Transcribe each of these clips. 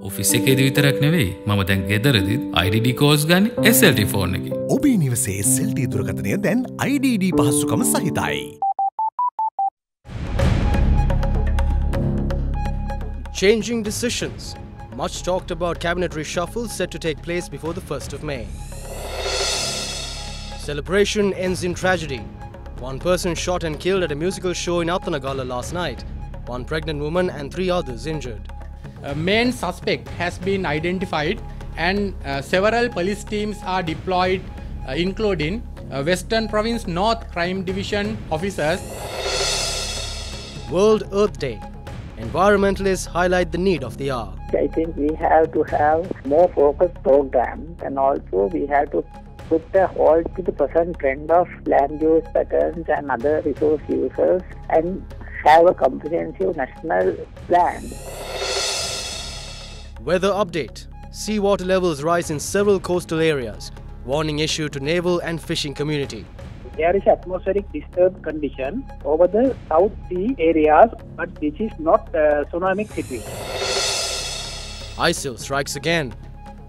Office එකේදී විතරක් නෙවෙයි මම දැන් ගෙදරදීත් IDD කෝල්ස් ගන්න SLT ෆෝන් එකේ. ඔබේ නිවසේ SLT දුරකථනය දැන් IDD පහසුකම සහිතයි. Changing decisions. Much talked about cabinet reshuffle set to take place before the 1st of May. Celebration ends in tragedy. One person shot and killed at a musical show in Athanagala last night. One pregnant woman and 3 others injured. A main suspect has been identified and several police teams are deployed including Western Province North Crime Division officers. World Earth Day. Environmentalists highlight the need of the hour. I think we have to have more focused programs, and also we have to put a halt to the present trend of land use patterns and other resource users and have a comprehensive national plan. Weather update. Seawater levels rise in several coastal areas. Warning issued to naval and fishing community. There is atmospheric disturbed condition over the South Sea areas, but this is not tsunami situation. ISIL strikes again.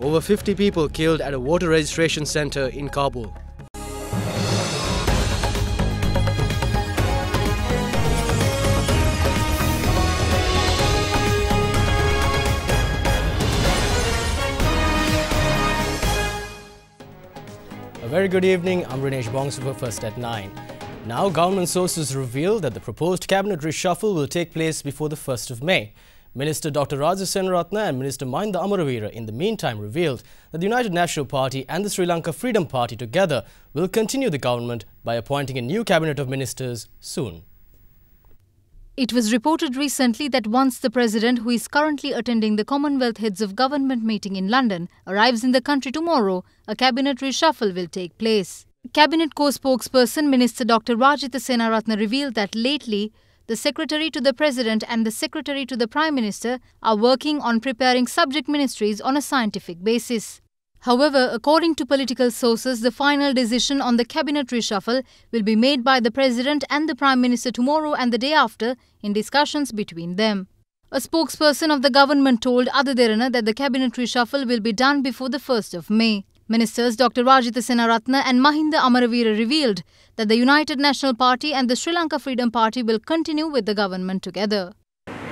Over 50 people killed at a voter registration center in Kabul. A very good evening, I'm Rinesh Bongsupa, first at 9. Now, government sources reveal that the proposed cabinet reshuffle will take place before the 1st of May. Minister Dr. Raja Senaratne and Minister Mahinda Amaravira in the meantime revealed that the United National Party and the Sri Lanka Freedom Party together will continue the government by appointing a new cabinet of ministers soon. It was reported recently that once the President, who is currently attending the Commonwealth Heads of Government meeting in London, arrives in the country tomorrow, a cabinet reshuffle will take place. Cabinet co-spokesperson Minister Dr. Rajitha Senaratne revealed that lately, the Secretary to the President and the Secretary to the Prime Minister are working on preparing subject ministries on a scientific basis. However, according to political sources, the final decision on the cabinet reshuffle will be made by the President and the Prime Minister tomorrow and the day after in discussions between them. A spokesperson of the government told Derana that the cabinet reshuffle will be done before the 1st of May. Ministers Dr. Rajitha Senaratne and Mahinda Amaravira revealed that the United National Party and the Sri Lanka Freedom Party will continue with the government together.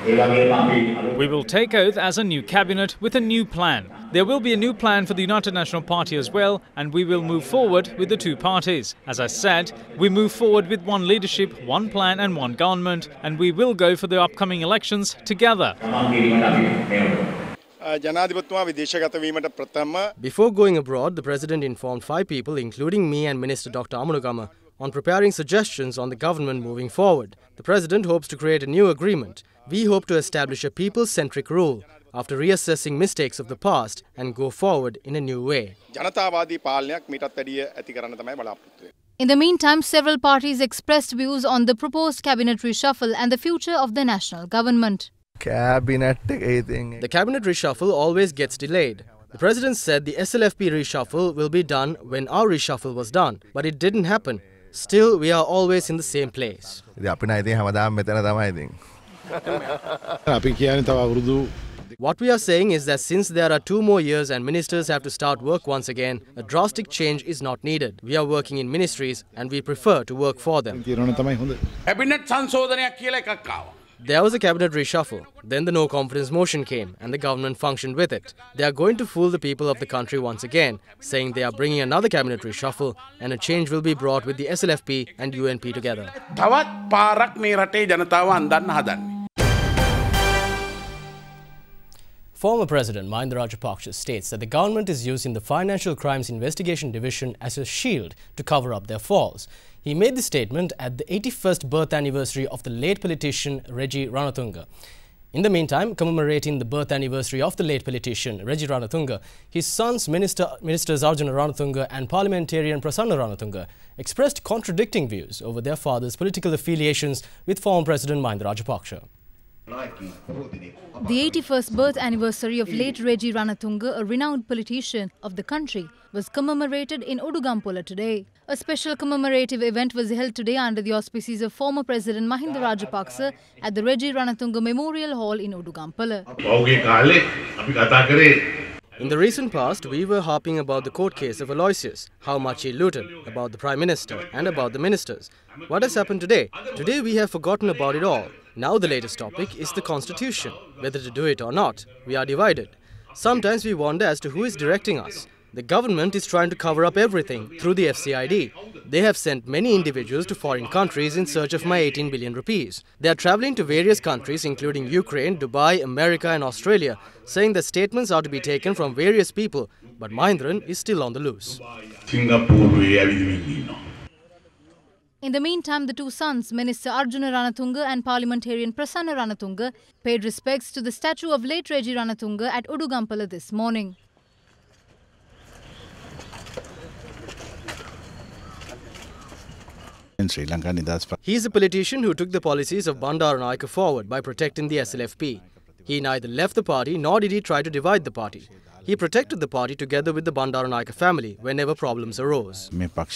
We will take oath as a new cabinet with a new plan. There will be a new plan for the United National Party as well, and we will move forward with the two parties. As I said, we move forward with one leadership, one plan and one government, and we will go for the upcoming elections together. Before going abroad, the President informed 5 people, including me and Minister Dr. Amanugama, on preparing suggestions on the government moving forward. The President hopes to create a new agreement. We hope to establish a people-centric rule after reassessing mistakes of the past and go forward in a new way. In the meantime, several parties expressed views on the proposed cabinet reshuffle and the future of the national government. The cabinet reshuffle always gets delayed. The President said the SLFP reshuffle will be done when our reshuffle was done, but it didn't happen. Still, we are always in the same place. What we are saying is that since there are 2 more years and ministers have to start work once again, a drastic change is not needed. We are working in ministries and we prefer to work for them. There was a cabinet reshuffle. Then the no-confidence motion came and the government functioned with it. They are going to fool the people of the country once again, saying they are bringing another cabinet reshuffle and a change will be brought with the SLFP and UNP together. Former President Mahinda Rajapaksa states that the government is using the Financial Crimes Investigation Division as a shield to cover up their faults. He made the statement at the 81st birth anniversary of the late politician Reggie Ranatunga. In the meantime, commemorating the birth anniversary of the late politician Reggie Ranatunga, his sons Ministers Arjuna Ranatunga and parliamentarian Prasanna Ranatunga expressed contradicting views over their father's political affiliations with former President Mahinda Rajapaksa. The 81st birth anniversary of late Reggie Ranatunga, a renowned politician of the country, was commemorated in Udugampola today. A special commemorative event was held today under the auspices of former President Mahinda Rajapaksa at the Reggie Ranatunga Memorial Hall in Udugampola. In the recent past, we were harping about the court case of Aloysius, how much he looted, about the Prime Minister and about the ministers. What has happened today? Today we have forgotten about it all. Now the latest topic is the Constitution. Whether to do it or not, we are divided. Sometimes we wonder as to who is directing us. The government is trying to cover up everything through the FCID. They have sent many individuals to foreign countries in search of my 18 billion rupees. They are travelling to various countries including Ukraine, Dubai, America and Australia, saying that statements are to be taken from various people, but Mahindran is still on the loose. In the meantime, the two sons, Minister Arjuna Ranatunga and parliamentarian Prasanna Ranatunga, paid respects to the statue of late Reggie Ranatunga at Udugampola this morning. He is a politician who took the policies of Bandaranaike forward by protecting the SLFP. He neither left the party nor did he try to divide the party. He protected the party together with the Bandaranaike family whenever problems arose. Mahinda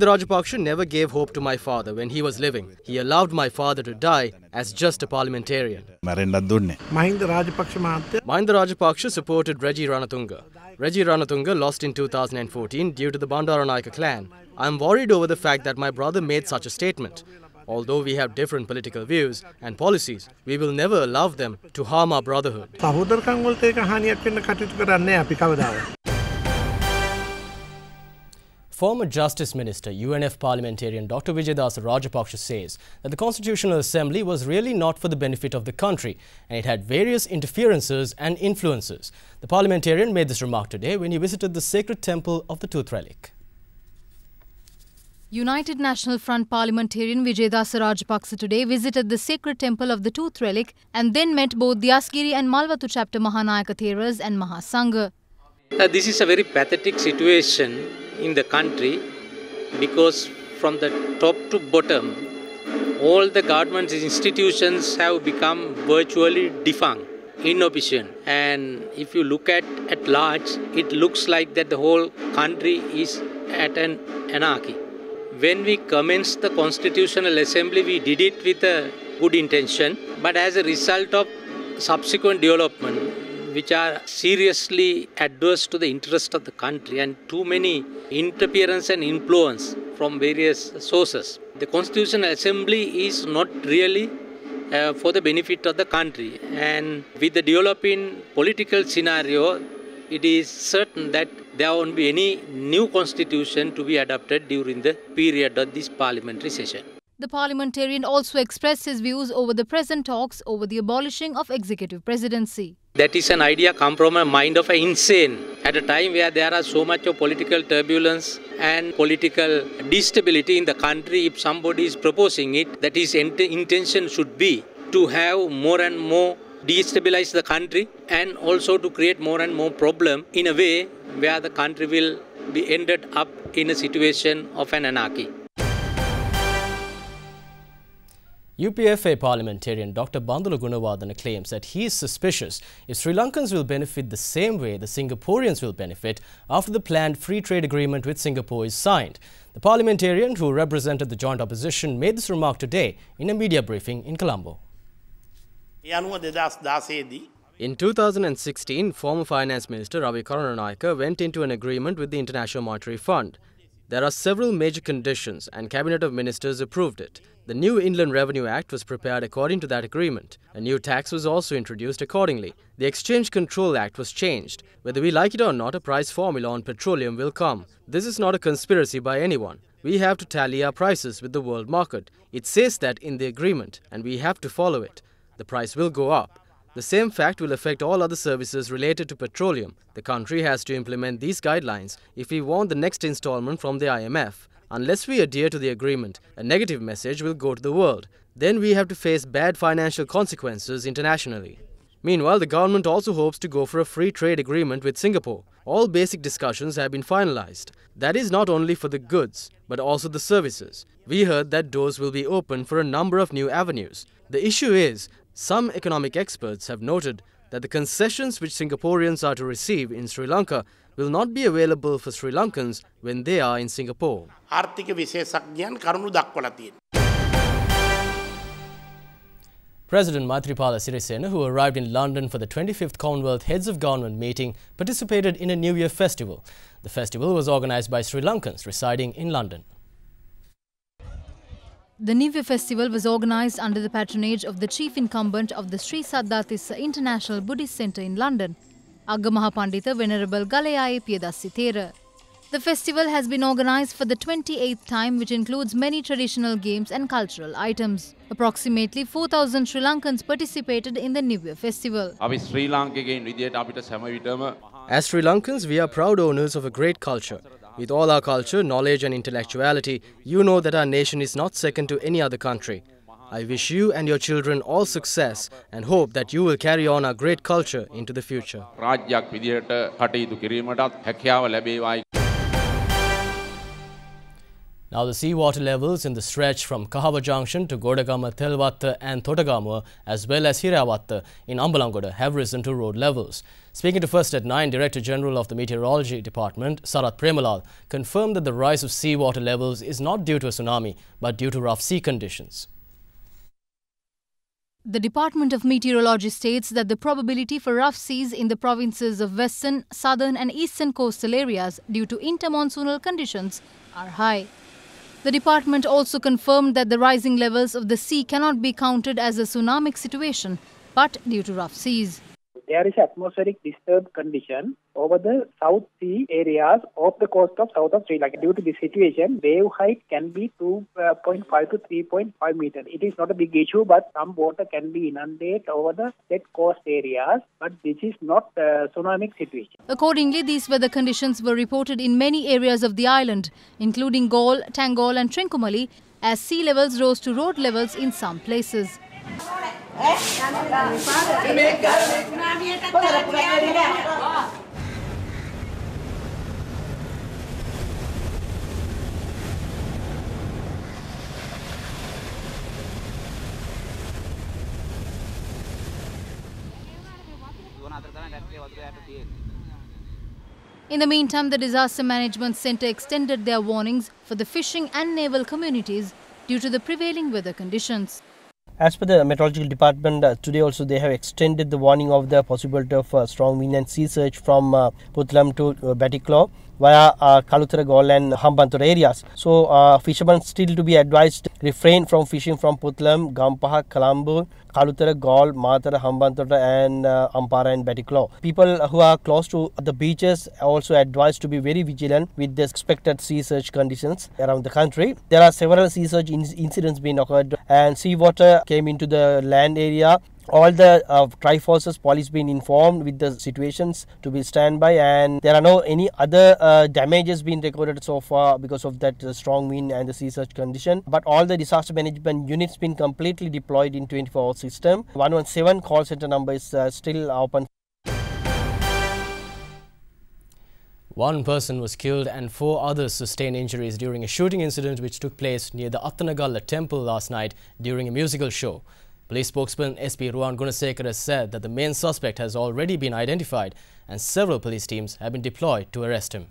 Rajapaksa never gave hope to my father when he was living. He allowed my father to die as just a parliamentarian. Mahinda Rajapaksa supported Reggie Ranatunga. Reggie Ranatunga lost in 2014 due to the Bandaranaike clan. I am worried over the fact that my brother made such a statement. Although we have different political views and policies, we will never allow them to harm our brotherhood. Former Justice Minister, UNF parliamentarian Dr. Vijayadasa Rajapaksa says that the Constitutional Assembly was really not for the benefit of the country and it had various interferences and influences. The parliamentarian made this remark today when he visited the sacred temple of the Tooth Relic. United National Front parliamentarian Vijayadasa Rajapaksa today visited the sacred temple of the Tooth Relic and then met both the Asgiri and Malwatu chapter Mahanayaka Theras and Mahasangha. This is a very pathetic situation in the country because from the top to bottom, all the government institutions have become virtually defunct, inefficient. And if you look at large, it looks like that the whole country is at an anarchy. When we commenced the Constitutional Assembly, we did it with a good intention, but as a result of subsequent development, which are seriously adverse to the interest of the country and too many interference and influence from various sources, the Constitutional Assembly is not really for the benefit of the country. And with the developing political scenario, it is certain that there won't be any new constitution to be adopted during the period of this parliamentary session. The parliamentarian also expressed his views over the present talks over the abolishing of executive presidency. That is an idea come from a mind of an insane. At a time where there are so much of political turbulence and political instability in the country, if somebody is proposing it, that his intention should be to have more and more destabilize the country and also to create more and more problem in a way where the country will be ended up in a situation of an anarchy. UPFA parliamentarian Dr. Bandula Gunawardana claims that he is suspicious if Sri Lankans will benefit the same way the Singaporeans will benefit after the planned free trade agreement with Singapore is signed. The parliamentarian, who represented the joint opposition, made this remark today in a media briefing in Colombo. In 2016, former Finance Minister Ravi Karunanika went into an agreement with the International Monetary Fund. There are several major conditions and Cabinet of Ministers approved it. The new Inland Revenue Act was prepared according to that agreement. A new tax was also introduced accordingly. The Exchange Control Act was changed. Whether we like it or not, a price formula on petroleum will come. This is not a conspiracy by anyone. We have to tally our prices with the world market. It says that in the agreement and we have to follow it. The price will go up. The same fact will affect all other services related to petroleum. The country has to implement these guidelines if we want the next installment from the IMF. Unless we adhere to the agreement, a negative message will go to the world. Then we have to face bad financial consequences internationally. Meanwhile, the government also hopes to go for a free trade agreement with Singapore. All basic discussions have been finalized. That is not only for the goods, but also the services. We heard that doors will be open for a number of new avenues. The issue is, some economic experts have noted that the concessions which Singaporeans are to receive in Sri Lanka will not be available for Sri Lankans when they are in Singapore. President Maithripala Sirisena, who arrived in London for the 25th Commonwealth Heads of Government meeting, participated in a New Year festival. The festival was organised by Sri Lankans residing in London. The New Year festival was organised under the patronage of the chief incumbent of the Sri Saddhatissa International Buddhist Centre in London, Agamaha Pandita Venerable Galayaye Piyadassi Thera. The festival has been organised for the 28th time, which includes many traditional games and cultural items. Approximately 4,000 Sri Lankans participated in the New Year festival. As Sri Lankans, we are proud owners of a great culture. With all our culture, knowledge and intellectuality, you know that our nation is not second to any other country. I wish you and your children all success and hope that you will carry on our great culture into the future. Now the seawater levels in the stretch from Kahawa Junction to Godagama, Telwatta and Thotagamua as well as Hirawatta in Ambalangoda have risen to road levels. Speaking to First at 9, Director General of the Meteorology Department, Sarath Premalal, confirmed that the rise of seawater levels is not due to a tsunami but due to rough sea conditions. The Department of Meteorology states that the probability for rough seas in the provinces of western, southern and eastern coastal areas due to intermonsoonal conditions are high. The department also confirmed that the rising levels of the sea cannot be counted as a tsunamic situation, but due to rough seas. There is atmospheric disturbed condition over the South Sea areas of the coast of south of Sri Lanka. Due to this situation, wave height can be 2.5 to 3.5 meters. It is not a big issue, but some water can be inundated over the set coast areas, but this is not a tsunamic situation. Accordingly, these weather conditions were reported in many areas of the island, including Galle, Tangol and Trincomalee, as sea levels rose to road levels in some places. In the meantime, the Disaster Management Centre extended their warnings for the fishing and naval communities due to the prevailing weather conditions. As per the Meteorological Department, today also they have extended the warning of the possibility of strong wind and sea surge from Puttalam to Batticlaw via Kalutara, Galle and Hambantota areas. So fishermen still to be advised refrain from fishing from Puttalam, Gampaha, Colombo, Kalutara, Galle, Mathara, Hambantota and Ampara and Batticlaw. People who are close to the beaches are also advised to be very vigilant with the expected sea surge conditions around the country. There are several sea surge incidents being occurred and seawater came into the land area. All the Triforces police been informed with the situations to be standby, and there are no any other damages being recorded so far because of that strong wind and the sea surge condition. But all the disaster management units been completely deployed in 24-hour system. 117 call center number is still open. One person was killed and 4 others sustained injuries during a shooting incident which took place near the Attanagalla temple last night during a musical show. Police spokesman SP Ruwan Gunasekara said that the main suspect has already been identified and several police teams have been deployed to arrest him.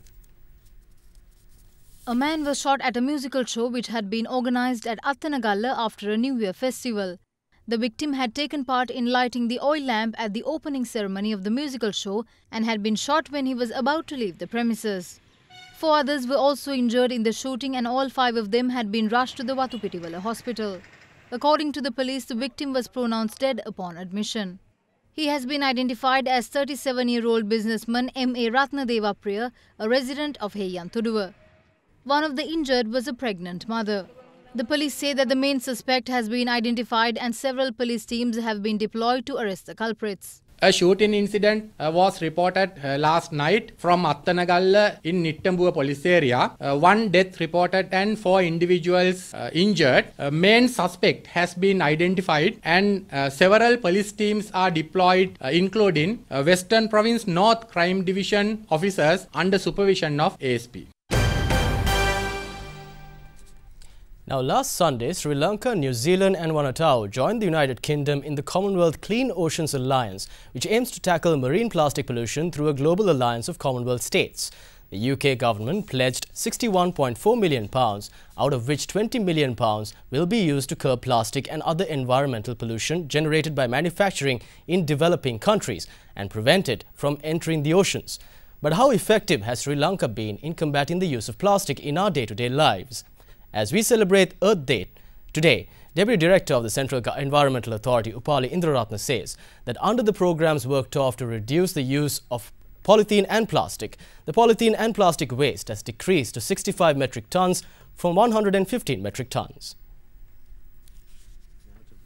A man was shot at a musical show which had been organised at Attanagalla after a New Year festival. The victim had taken part in lighting the oil lamp at the opening ceremony of the musical show and had been shot when he was about to leave the premises. 4 others were also injured in the shooting and all 5 of them had been rushed to the Watupitiwala hospital. According to the police, the victim was pronounced dead upon admission. He has been identified as 37-year-old businessman M.A. Ratnadeva Priya, a resident of Heyantuduwa. One of the injured was a pregnant mother. The police say that the main suspect has been identified and several police teams have been deployed to arrest the culprits. A shooting incident was reported last night from Attanagalla in Nittambuwa police area. One death reported and 4 individuals injured. A main suspect has been identified and several police teams are deployed, including Western Province North Crime Division officers under supervision of ASP. Now, last Sunday, Sri Lanka, New Zealand and Vanuatu joined the United Kingdom in the Commonwealth Clean Oceans Alliance, which aims to tackle marine plastic pollution through a global alliance of Commonwealth states. The UK government pledged £61.4 million, out of which £20 million will be used to curb plastic and other environmental pollution generated by manufacturing in developing countries and prevent it from entering the oceans. But how effective has Sri Lanka been in combating the use of plastic in our day-to-day lives? As we celebrate Earth Day today, Deputy Director of the Central Environmental Authority, Upali Indraratna, says that under the program's worked off to reduce the use of polythene and plastic, the polythene and plastic waste has decreased to 65 metric tons from 115 metric tons.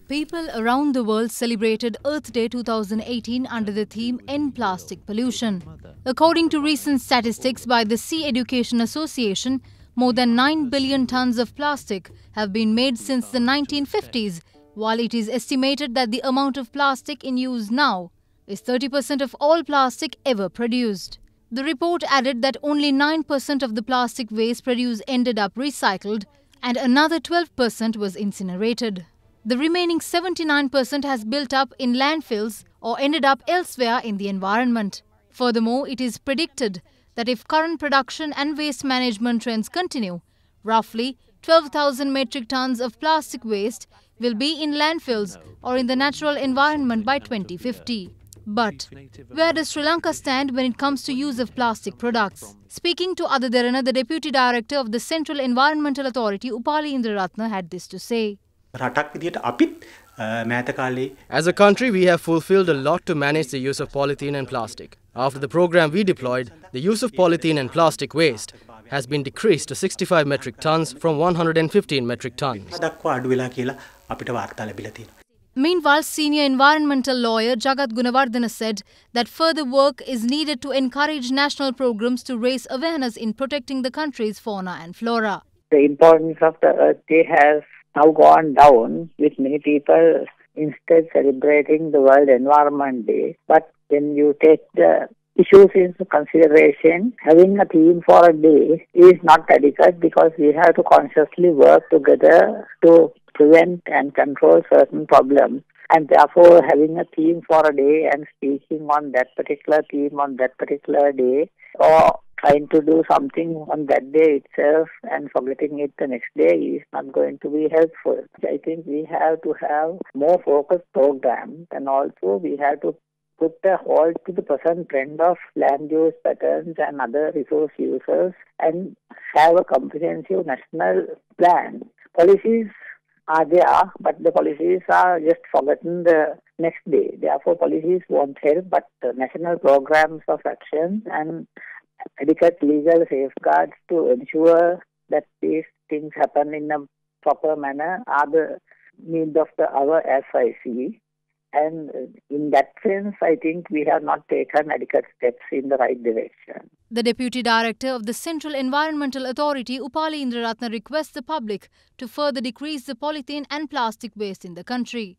People around the world celebrated Earth Day 2018 under the theme End Plastic Pollution. According to recent statistics by the Sea Education Association, more than 9 billion tons of plastic have been made since the 1950s, while it is estimated that the amount of plastic in use now is 30% of all plastic ever produced. The report added that only 9% of the plastic waste produced ended up recycled and another 12% was incinerated. The remaining 79% has built up in landfills or ended up elsewhere in the environment. Furthermore, it is predicted that if current production and waste management trends continue, roughly 12,000 metric tons of plastic waste will be in landfills or in the natural environment by 2050. But where does Sri Lanka stand when it comes to use of plastic products? Speaking to Ada Derana, the Deputy Director of the Central Environmental Authority, Upali Indraratna, had this to say. As a country, we have fulfilled a lot to manage the use of polythene and plastic. After the program we deployed, the use of polythene and plastic waste has been decreased to 65 metric tons from 115 metric tons. Meanwhile, senior environmental lawyer Jagat Gunawardena said that further work is needed to encourage national programs to raise awareness in protecting the country's fauna and flora. The importance of the Earth Day has now gone down, with many people instead celebrating the World Environment Day. But when you take the issues into consideration, having a theme for a day is not adequate, because we have to consciously work together to prevent and control certain problems. And therefore, having a theme for a day and speaking on that particular theme on that particular day, or trying to do something on that day itself and forgetting it the next day, is not going to be helpful. I think we have to have more focused programs, and also we have to put a halt to the present trend of land use patterns and other resource users and have a comprehensive national plan. Policies are there, but the policies are just forgotten the next day. Therefore, policies won't help, but national programs of action and adequate legal safeguards to ensure that these things happen in a proper manner are the need of the hour, as I see. And in that sense, I think we have not taken adequate steps in the right direction. The Deputy Director of the Central Environmental Authority, Upali Indraratna, requests the public to further decrease the polythene and plastic waste in the country.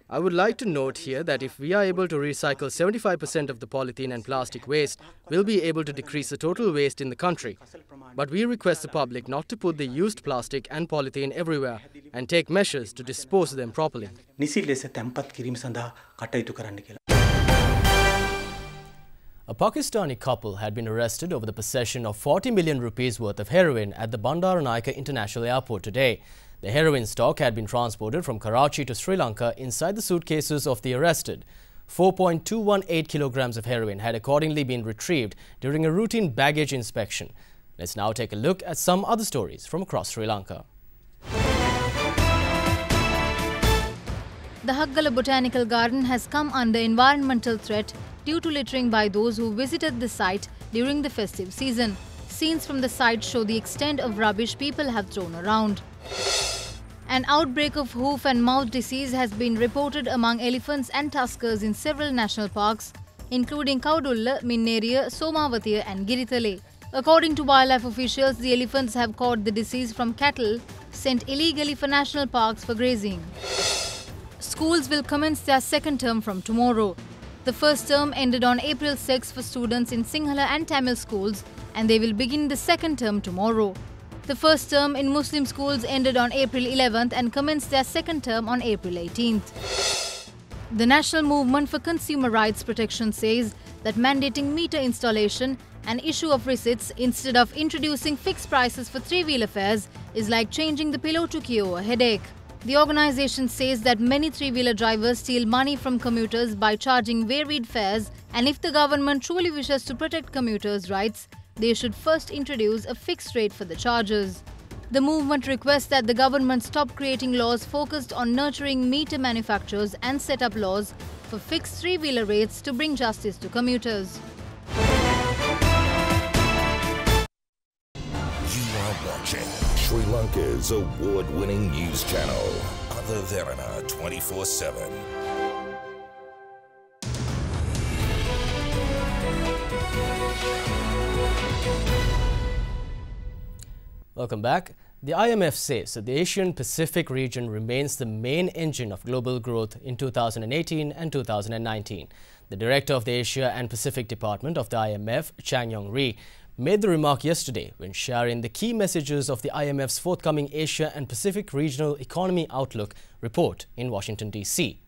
I would like to note here that if we are able to recycle 75% of the polythene and plastic waste, we'll be able to decrease the total waste in the country. But we request the public not to put the used plastic and polythene everywhere and take measures to dispose of them properly. A Pakistani couple had been arrested over the possession of 40 million rupees worth of heroin at the Bandaranaike International Airport today. The heroin stock had been transported from Karachi to Sri Lanka inside the suitcases of the arrested. 4.218 kilograms of heroin had accordingly been retrieved during a routine baggage inspection. Let's now take a look at some other stories from across Sri Lanka. The Haggala Botanical Garden has come under environmental threat due to littering by those who visited the site during the festive season. Scenes from the site show the extent of rubbish people have thrown around. An outbreak of hoof and mouth disease has been reported among elephants and tuskers in several national parks, including Kaudulla, Minneriya, Somawathiya and Girithale. According to wildlife officials, the elephants have caught the disease from cattle sent illegally for national parks for grazing. Schools will commence their second term from tomorrow. The first term ended on April 6 for students in Sinhala and Tamil schools, and they will begin the second term tomorrow. The first term in Muslim schools ended on April 11th and commenced their second term on April 18th. The National Movement for Consumer Rights Protection says that mandating meter installation and issue of receipts instead of introducing fixed prices for three-wheeler fares is like changing the pillow to cure a headache. The organisation says that many three-wheeler drivers steal money from commuters by charging varied fares, and if the government truly wishes to protect commuters' rights, they should first introduce a fixed rate for the charges. The movement requests that the government stop creating laws focused on nurturing meter manufacturers and set up laws for fixed three-wheeler rates to bring justice to commuters. You are watching Sri Lanka's award-winning news channel, Derana 24/7. Welcome back. The IMF says that the Asian Pacific region remains the main engine of global growth in 2018 and 2019. The director of the Asia and Pacific Department of the IMF, Chang Yong-ri, made the remark yesterday when sharing the key messages of the IMF's forthcoming Asia and Pacific Regional Economy Outlook report in Washington, D.C.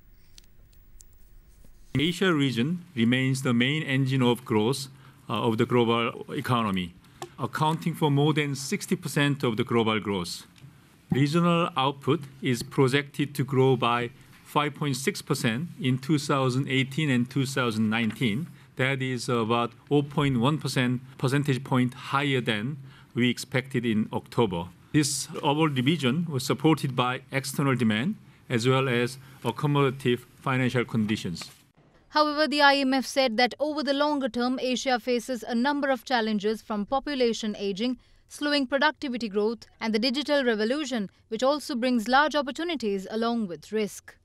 The Asia region remains the main engine of growth of the global economy, accounting for more than 60% of the global growth. Regional output is projected to grow by 5.6% in 2018 and 2019. That is about 0.1% percentage point higher than we expected in October. This overall revision was supported by external demand as well as accommodative financial conditions. However, the IMF said that over the longer term, Asia faces a number of challenges from population aging, slowing productivity growth, and the digital revolution, which also brings large opportunities along with risk.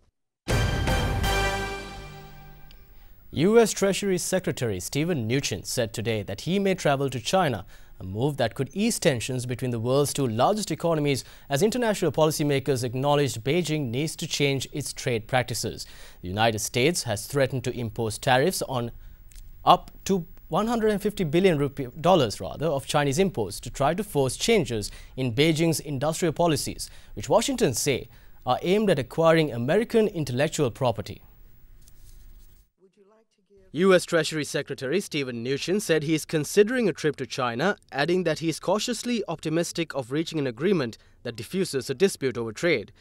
U.S. Treasury Secretary Steven Mnuchin said today that he may travel to China, a move that could ease tensions between the world's two largest economies as international policymakers acknowledged Beijing needs to change its trade practices. The United States has threatened to impose tariffs on up to $150 billion of Chinese imports to try to force changes in Beijing's industrial policies, which Washington say are aimed at acquiring American intellectual property. U.S. Treasury Secretary Steven Mnuchin said he is considering a trip to China, adding that he is cautiously optimistic of reaching an agreement that diffuses a dispute over trade.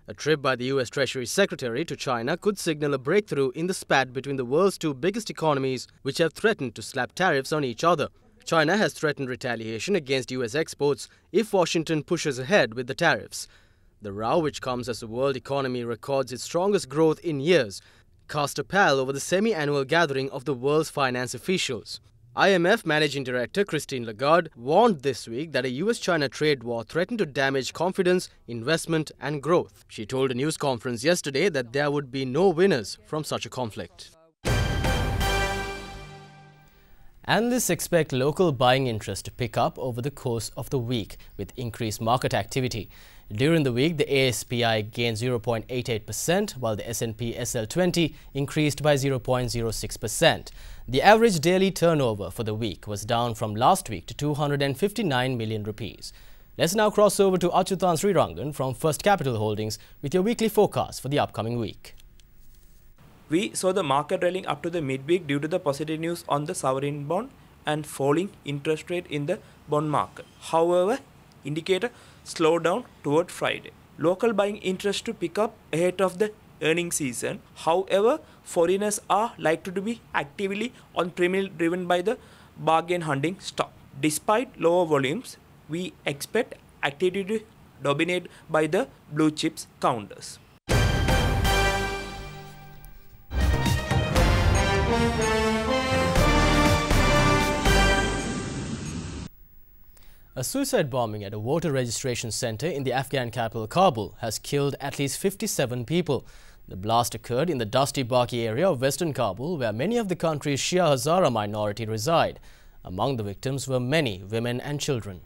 A trip by the U.S. Treasury Secretary to China could signal a breakthrough in the spat between the world's two biggest economies, which have threatened to slap tariffs on each other. China has threatened retaliation against U.S. exports if Washington pushes ahead with the tariffs. The row, which comes as the world economy records its strongest growth in years, cast a pall over the semi-annual gathering of the world's finance officials. IMF Managing Director Christine Lagarde warned this week that a US-China trade war threatened to damage confidence, investment and growth. She told a news conference yesterday that there would be no winners from such a conflict. Analysts expect local buying interest to pick up over the course of the week with increased market activity. During the week, the ASPI gained 0.88%, while the S&P SL20 increased by 0.06%. The average daily turnover for the week was down from last week to 259 million rupees. Let's now cross over to Achyutan Srirangan from First Capital Holdings with your weekly forecast for the upcoming week. We saw the market rallying up to the midweek due to the positive news on the sovereign bond and falling interest rate in the bond market. However, indicator slowed down toward Friday. Local buying interest to pick up ahead of the earnings season. However, foreigners are likely to be actively on premium driven by the bargain hunting stock. Despite lower volumes, we expect activity to dominate by the blue chips counters. A suicide bombing at a voter registration center in the Afghan capital Kabul has killed at least 57 people. The blast occurred in the Dusty Baki area of western Kabul, where many of the country's Shia Hazara minority reside. Among the victims were many women and children.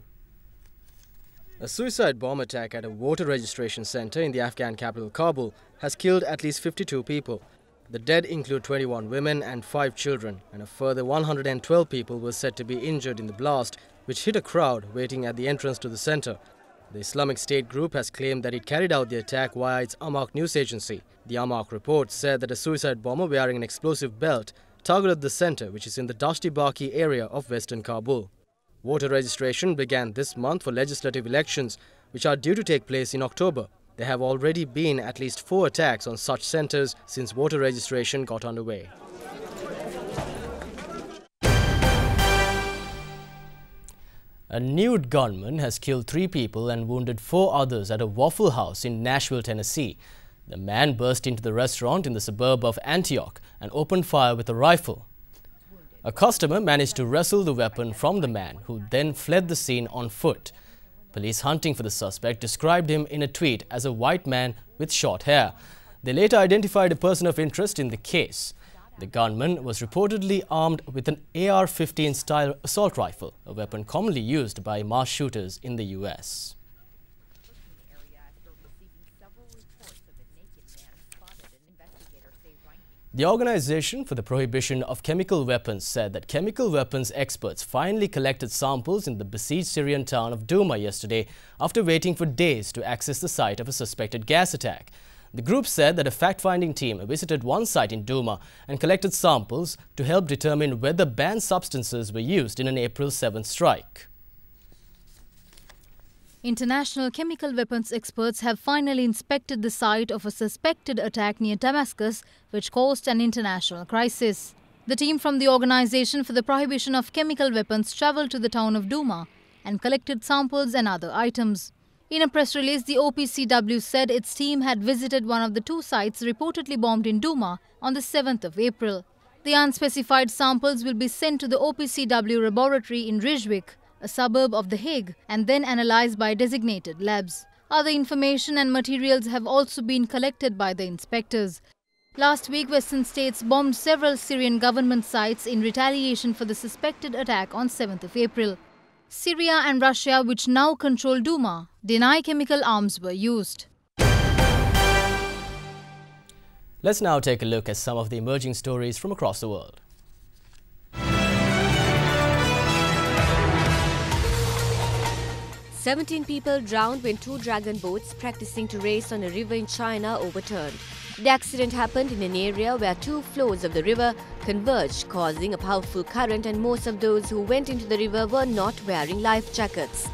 A suicide bomb attack at a voter registration center in the Afghan capital Kabul has killed at least 52 people. The dead include 21 women and 5 children, and a further 112 people were said to be injured in the blast, which hit a crowd waiting at the entrance to the center. The Islamic State group has claimed that it carried out the attack via its Amaq news agency. The Amaq report said that a suicide bomber wearing an explosive belt targeted the center, which is in the Dusty Baki area of western Kabul. Voter registration began this month for legislative elections, which are due to take place in October. There have already been at least 4 attacks on such centers since voter registration got underway. A nude gunman has killed 3 people and wounded 4 others at a Waffle House in Nashville, Tennessee. The man burst into the restaurant in the suburb of Antioch and opened fire with a rifle. A customer managed to wrestle the weapon from the man, who then fled the scene on foot. Police hunting for the suspect described him in a tweet as a white man with short hair. They later identified a person of interest in the case. The gunman was reportedly armed with an AR-15 style assault rifle, a weapon commonly used by mass shooters in the US. The Organization for the Prohibition of Chemical Weapons said that chemical weapons experts finally collected samples in the besieged Syrian town of Douma yesterday after waiting for days to access the site of a suspected gas attack. The group said that a fact-finding team visited one site in Douma and collected samples to help determine whether banned substances were used in an April 7th strike. International chemical weapons experts have finally inspected the site of a suspected attack near Damascus, which caused an international crisis. The team from the Organization for the Prohibition of Chemical Weapons travelled to the town of Douma and collected samples and other items. In a press release, the OPCW said its team had visited one of the 2 sites reportedly bombed in Douma on the 7th of April. The unspecified samples will be sent to the OPCW laboratory in Rijswijk, a suburb of The Hague, and then analyzed by designated labs. Other information and materials have also been collected by the inspectors. Last week, Western states bombed several Syrian government sites in retaliation for the suspected attack on 7th of April. Syria and Russia, which now control Douma, deny chemical arms were used. Let's now take a look at some of the emerging stories from across the world. "17 people drowned when 2 dragon boats practicing to race on a river in China overturned. The accident happened in an area where 2 flows of the river converged, causing a powerful current, and most of those who went into the river were not wearing life jackets.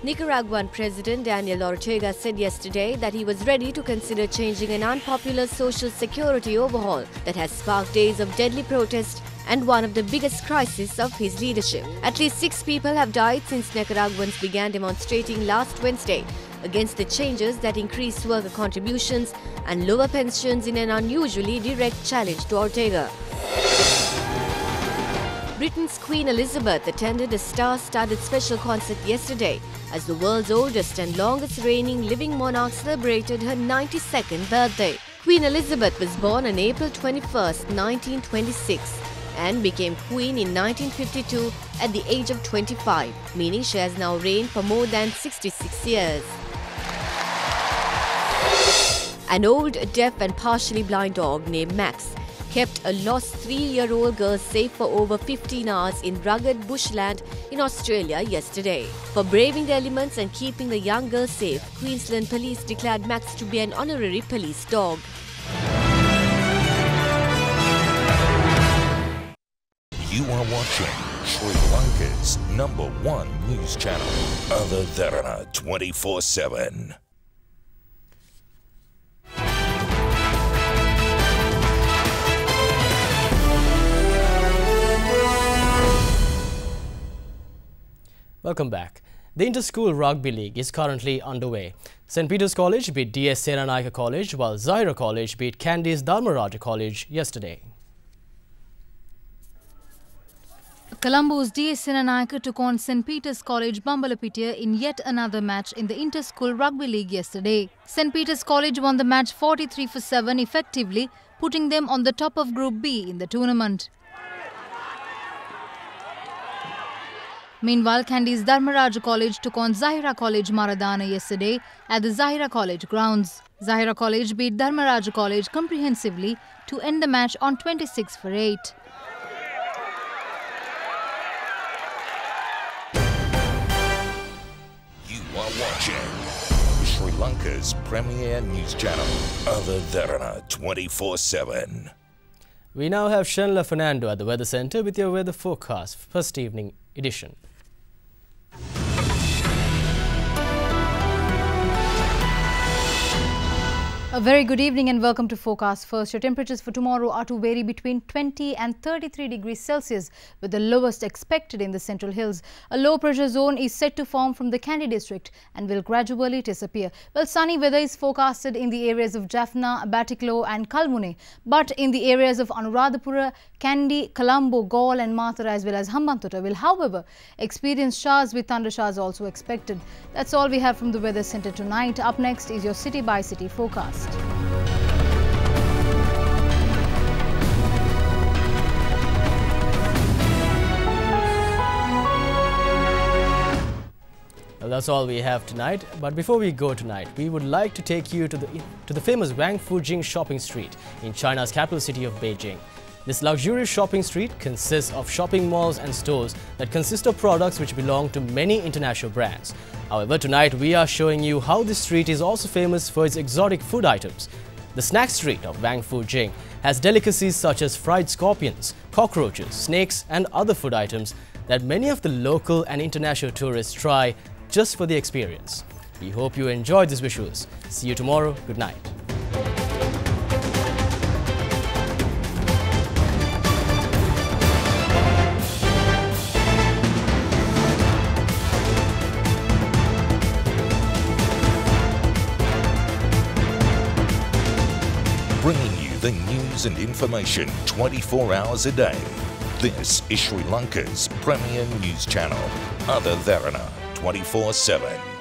Nicaraguan President Daniel Ortega said yesterday that he was ready to consider changing an unpopular social security overhaul that has sparked days of deadly protest and one of the biggest crises of his leadership. At least 6 people have died since Nicaraguans began demonstrating last Wednesday against the changes that increase worker contributions and lower pensions in an unusually direct challenge to Ortega. Britain's Queen Elizabeth attended a star-studded special concert yesterday as the world's oldest and longest reigning living monarch celebrated her 92nd birthday. Queen Elizabeth was born on April 21, 1926 and became queen in 1952 at the age of 25, meaning she has now reigned for more than 66 years. An old, deaf and partially blind dog named Max kept a lost 3-year-old girl safe for over 15 hours in rugged bushland in Australia yesterday. For braving the elements and keeping the young girl safe, Queensland Police declared Max to be an honorary police dog. You are watching Sri Lanka's #1 news channel, Other Derana 24/7. Welcome back. The Inter-School Rugby League is currently underway. St. Peter's College beat DS Seranayaka College, while Zahira College beat Candice Dharmaraja College yesterday. Colombo's DS Senanayake took on St. Peter's College Bambalapitiya in yet another match in the Inter-School Rugby League yesterday. St. Peter's College won the match 43-7 effectively, putting them on the top of Group B in the tournament. Meanwhile, Kandy's Dharmaraj College took on Zahira College Maradana yesterday at the Zahira College grounds. Zahira College beat Dharmaraj College comprehensively to end the match on 26-8. You are watching Sri Lanka's premier news channel, Other Derana 24/7. We now have Shanla Fernando at the Weather Centre with your weather forecast, first evening edition. A very good evening and welcome to Forecast First. Your temperatures for tomorrow are to vary between 20 and 33 degrees Celsius, with the lowest expected in the Central Hills. A low pressure zone is set to form from the Kandy district and will gradually disappear. Well, sunny weather is forecasted in the areas of Jaffna, Batiklo and Kalmune, but in the areas of Anuradhapura, Kandy, Colombo, Galle and Mathura as well as Hambantota will, however, experience showers with thunder showers also expected. That's all we have from the Weather Centre tonight. Up next is your city by city forecast. Well, that's all we have tonight. But before we go tonight, we would like to take you to the famous Wang Fujing shopping street in China's capital city of Beijing. This luxurious shopping street consists of shopping malls and stores that consist of products which belong to many international brands. However, tonight we are showing you how this street is also famous for its exotic food items. The snack street of Wang Fujing has delicacies such as fried scorpions, cockroaches, snakes and other food items that many of the local and international tourists try just for the experience. We hope you enjoyed these visuals. See you tomorrow. Good night. Bringing you the news and information 24 hours a day. This is Sri Lanka's premier news channel, Other Derana 24/7.